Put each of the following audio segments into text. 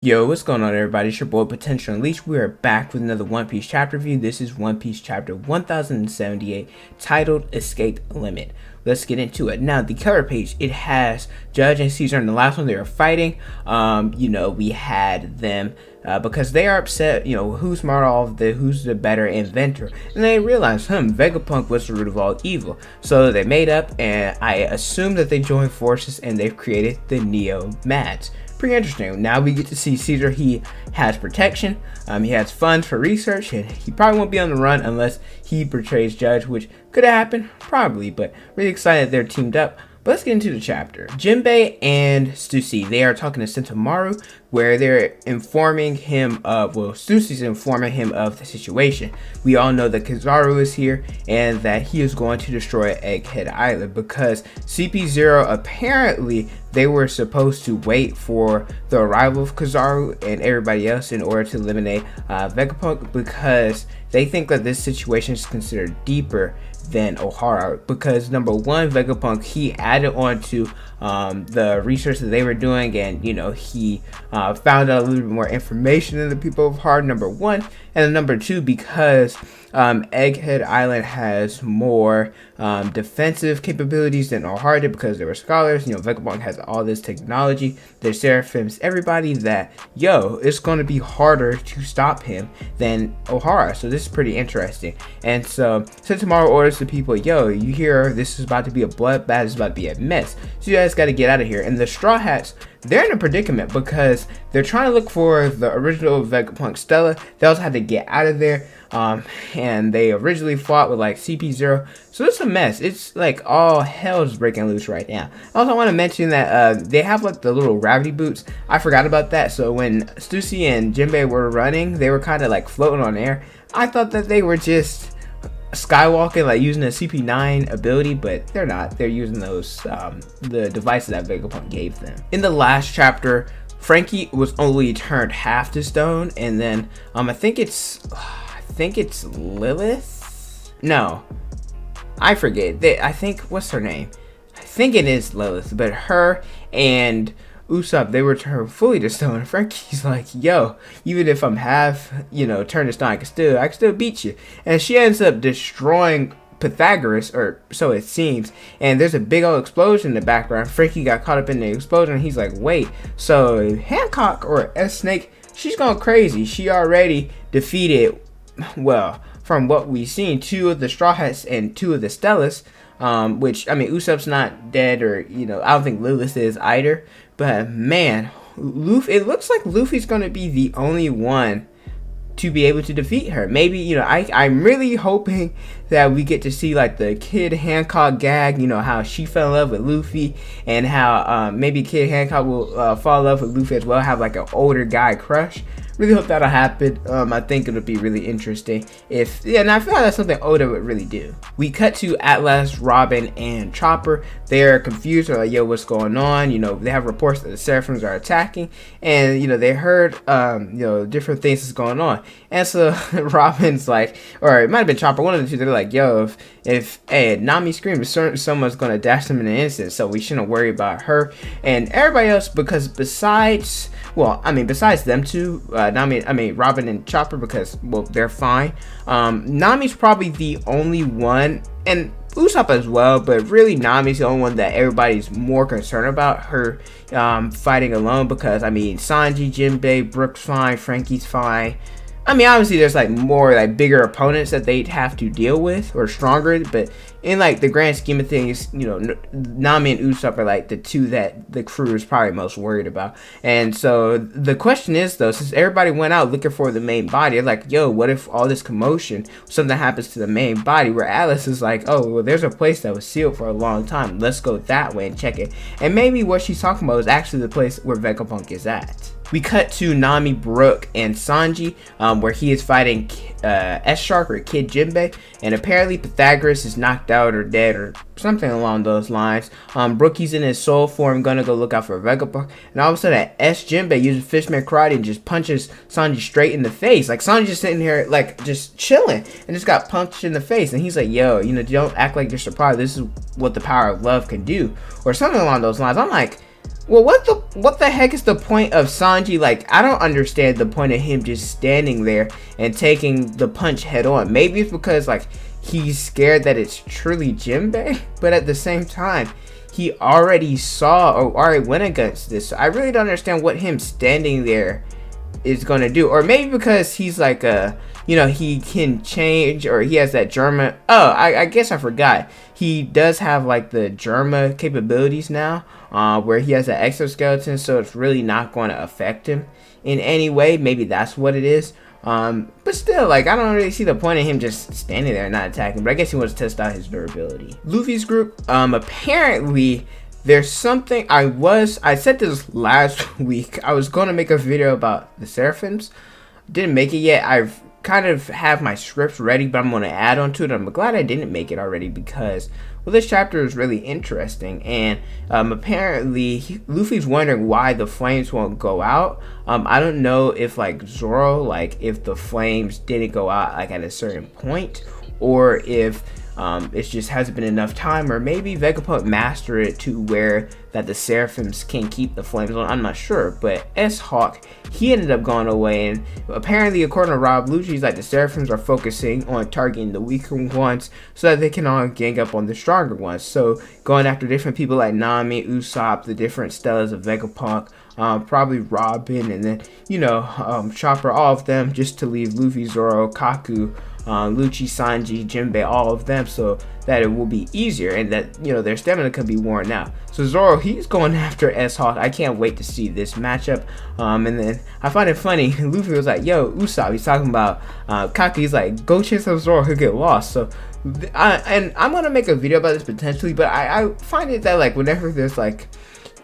Yo, what's going on everybody? It's your boy Potential Unleashed. We are back with another One Piece chapter review. This is One Piece chapter 1078, titled Escape Limit. Let's get into it. Now, the cover page, it has Judge and Caesar in the last one they were fighting. We had them because they are upset, who's smarter, who's the better inventor. And they realized, Vegapunk was the root of all evil. So they made up, and I assume that they joined forces and they've created the Neo Mads. Pretty interesting. Now we get to see Caesar. He has protection, he has funds for research, and he probably won't be on the run unless he betrays Judge, which could happen, probably, but really excited they're teamed up. But let's get into the chapter. Jinbei and Stussy, they are talking to Sentomaru, where they're informing him of, Stussy's informing him of the situation. We all know that Kizaru is here and that he is going to destroy Egghead Island because CP0, apparently they were supposed to wait for the arrival of Kizaru and everybody else in order to eliminate Vegapunk, because they think that this situation is considered deeper than Ohara, because number one, Vegapunk, he added on to the research that they were doing, and he found out a little bit more information than the people of Ohara, number one. And then number two, because Egghead Island has more defensive capabilities than Ohara did, because they were scholars. Vegapunk has all this technology, there's Seraphims, everybody, that it's going to be harder to stop him than Ohara. So this is pretty interesting. And so Sentomaru orders the people, you hear this is about to be a bloodbath, it's about to be a mess, so you guys got to get out of here. And the Straw Hats, they're in a predicament because they're trying to look for the original Vegapunk Stella. They also had to get out of there, and they originally fought with like CP0, so it's a mess. It's like all hell's breaking loose right now. I also want to mention that they have like the little gravity boots. I forgot about that. So when Stussy and Jinbei were running, they were kind of like floating on air. I thought that they were just skywalking, like using a CP9 ability, but they're not. They're using those the devices that Vegapunk gave them. In the last chapter, Frankie was only turned half to stone, and then I think it's Lilith. No, I forget. I think, what's her name? I think it is Lilith, but her and Usopp, they were turned fully to stone. Frankie's like, even if I'm half, turned to stone, I can still beat you. And she ends up destroying Pythagoras, or so it seems. And there's a big old explosion in the background. Frankie got caught up in the explosion, and he's like, wait, so Hancock, or S-Snake, she's gone crazy. She already defeated, from what we've seen, 2 of the Straw Hats and 2 of the Stellas. Which, I mean, Usopp's not dead, or, I don't think Lilith is either. But, man, it looks like Luffy's going to be the only one to be able to defeat her. Maybe, I'm really hoping that we get to see, like, the Kid Hancock gag, how she fell in love with Luffy, and how maybe Kid Hancock will fall in love with Luffy as well, have, like, an older guy crush. Really hope that'll happen. I think it'll be really interesting and I feel like that's something Oda would really do. We cut to Atlas, Robin, and Chopper. They're confused. They're like, what's going on? They have reports that the Seraphims are attacking, and they heard different things that's going on. And so Robin's like, or it might have been Chopper, one of the two. They're like, if Nami screams, someone's gonna dash them in an instant, so we shouldn't worry about her and everybody else, because besides them two, Robin and Chopper, because they're fine. Nami's probably the only one, and Usopp as well, but really Nami's the only one that everybody's more concerned about her fighting alone, because Sanji, Jinbei, Brook's fine, Frankie's fine. Obviously there's like more like bigger opponents that they'd have to deal with, or stronger, but in like the grand scheme of things, Nami and Usopp are like the two that the crew is probably most worried about. And so the question is, though, since everybody went out looking for the main body, they're like, what if all this commotion, something happens to the main body, where Atlas is like, there's a place that was sealed for a long time, let's go that way and check it. And maybe what she's talking about is actually the place where Vegapunk is at. We cut to Nami, Brook, and Sanji, where he is fighting S-Shark, or Kid Jinbei, and apparently Pythagoras is knocked out or dead or something along those lines. Brookie's in his soul form, gonna go look out for Vegapunk, and all of a sudden Jinbei uses Fishman Karate and just punches Sanji straight in the face. Like, Sanji's just sitting here like just chilling and just got punched in the face, and he's like, don't act like you're surprised, this is what the power of love can do, or something along those lines. I'm like, Well, what the heck is the point of Sanji? Like, I don't understand the point of him just standing there and taking the punch head on. Maybe it's because like he's scared that it's truly Jinbei, but at the same time, he already saw or already went against this. So I really don't understand what him standing there is gonna do. Or maybe because he's like he can change, or he has that Germa. Oh, I guess I forgot. He does have like the Germa capabilities now, where he has an exoskeleton, so it's really not going to affect him in any way. Maybe that's what it is. But still, like, I don't really see the point of him just standing there and not attacking. But I guess he wants to test out his durability. Luffy's group, apparently there's something. I said this last week. I was going to make a video about the Seraphims. Didn't make it yet. I've kind of have my scripts ready, but I'm going to add on to it. I'm glad I didn't make it already because, well, this chapter is really interesting. And apparently Luffy's wondering why the flames won't go out. I don't know if like Zoro, like if the flames didn't go out like at a certain point, or if it just hasn't been enough time, or maybe Vegapunk mastered it to where that the Seraphims can keep the flames on. I'm not sure, but S-Hawk, he ended up going away, and apparently according to Rob Lucci's, like the Seraphims are focusing on targeting the weaker ones so that they can all gang up on the stronger ones. So going after different people like Nami, Usopp, the different Stellas of Vegapunk, probably Robin, and then Chopper, all of them, just to leave Luffy, Zoro, Kaku, Lucci, Sanji, Jinbei, all of them, so that it will be easier and that their stamina can be worn out. So Zoro, he's going after S-Hawk. I can't wait to see this matchup. And then I find it funny, Luffy was like, yo, Usopp, he's talking about Kaku, he's like, go chase up Zoro, he'll get lost. So and I'm gonna make a video about this potentially, but I find it that like whenever there's like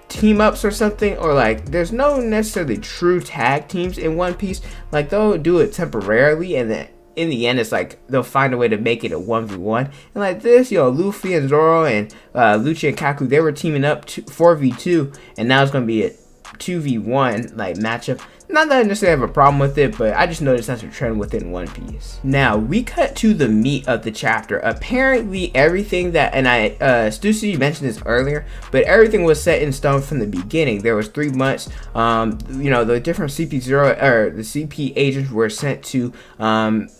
team ups or something, or like there's no necessarily true tag teams in One Piece, like they'll do it temporarily and then in the end it's like they'll find a way to make it a 1v1. And like this, Luffy and Zoro and Lucci and Kaku, they were teaming up 4v2, and now it's gonna be a 2v1 like matchup. Not that I necessarily have a problem with it, but I just noticed that's a trend within One Piece. Now we cut to the meat of the chapter. Apparently everything that, and Stussy mentioned this earlier, but everything was set in stone from the beginning. There was 3 months. The different CP0 or the CP agents were sent to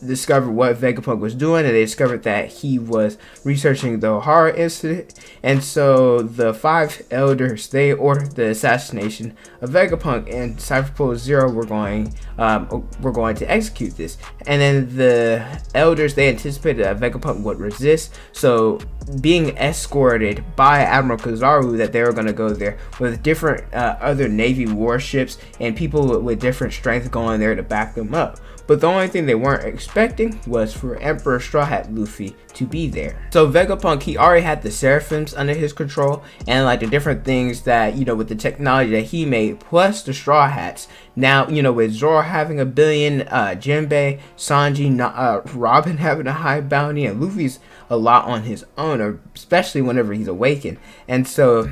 discover what Vegapunk was doing, and they discovered that he was researching the Ohara incident. And so the 5 elders, they ordered the assassination of Vegapunk, and Cypherpole Zero we're going to execute this. And then the elders, they anticipated that Vegapunk would resist, so being escorted by Admiral Kizaru, that they were going to go there with different other Navy warships and people with different strength going there to back them up. But the only thing they weren't expecting was for Emperor Straw Hat Luffy to be there. So Vegapunk, he already had the Seraphims under his control, and like the different things that, with the technology that he made, plus the Straw Hats. Now, with Zoro having 1 billion, Jinbei, Sanji, Robin having a high bounty, and Luffy's a lot on his own, or especially whenever he's awakened. And so,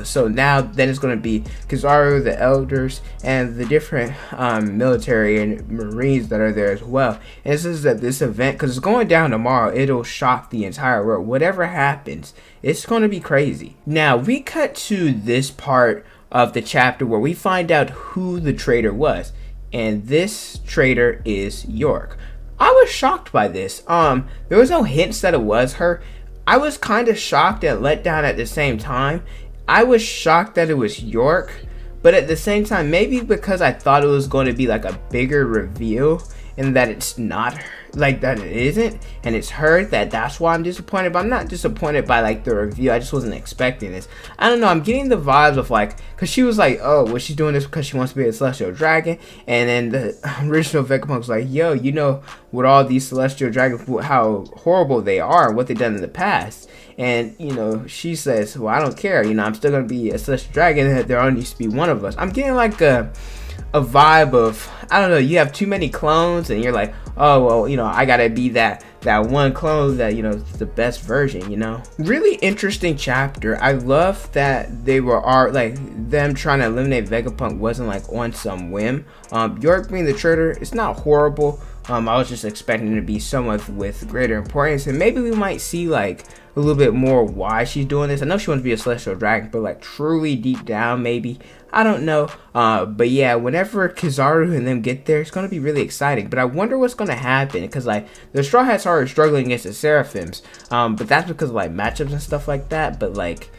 so now then it's going to be Kizaru, the elders, and the different military and marines that are there as well. And it says that this event, because it's going down tomorrow, it'll shock the entire world. Whatever happens, it's going to be crazy. Now we cut to this part of the chapter where we find out who the traitor was, and this traitor is York. I was shocked by this. There was no hints that it was her. I was kind of shocked and let down at the same time. I was shocked that it was York, but at the same time, maybe because I thought it was going to be like a bigger reveal, and that it's not her, like that it isn't, and it's her, that's why I'm disappointed. But I'm not disappointed by like the review. I just wasn't expecting this. I don't know, I'm getting the vibes of like, because she was like, oh, well, she's doing this because she wants to be a celestial dragon, and then the original Vegapunk was like, yo, with all these celestial dragons, how horrible they are and what they've done in the past. And she says, well, I don't care, I'm still gonna be a celestial dragon, and there only needs to be one of us. I'm getting like a vibe of, I don't know, you have too many clones and you're like, oh well, I gotta be that that one clone that, you know, is the best version, you know. Really interesting chapter. I love that they were like them trying to eliminate Vegapunk wasn't like on some whim. York being the traitor, it's not horrible. I was just expecting it to be someone with greater importance, and maybe we might see like a little bit more why she's doing this. I know she wants to be a celestial dragon, but like truly deep down, maybe, I don't know. But yeah, whenever Kizaru and them get there, it's gonna be really exciting. But I wonder what's gonna happen, because like the Straw Hats are struggling against the Seraphims, but that's because of like matchups and stuff like that. But like,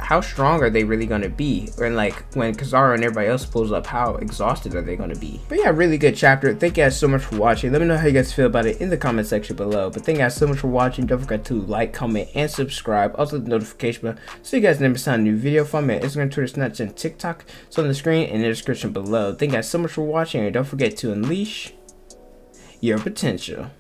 how strong are they really gonna be? And like when Kizaru and everybody else pulls up, how exhausted are they gonna be? But yeah, really good chapter. Thank you guys so much for watching. Let me know how you guys feel about it in the comment section below. But thank you guys so much for watching. Don't forget to like, comment, and subscribe. Also the notification bell so you guys never miss out on a new video. Follow me on Instagram, Twitter, Snapchat, and TikTok. It's on the screen and in the description below. Thank you guys so much for watching, and don't forget to unleash your potential.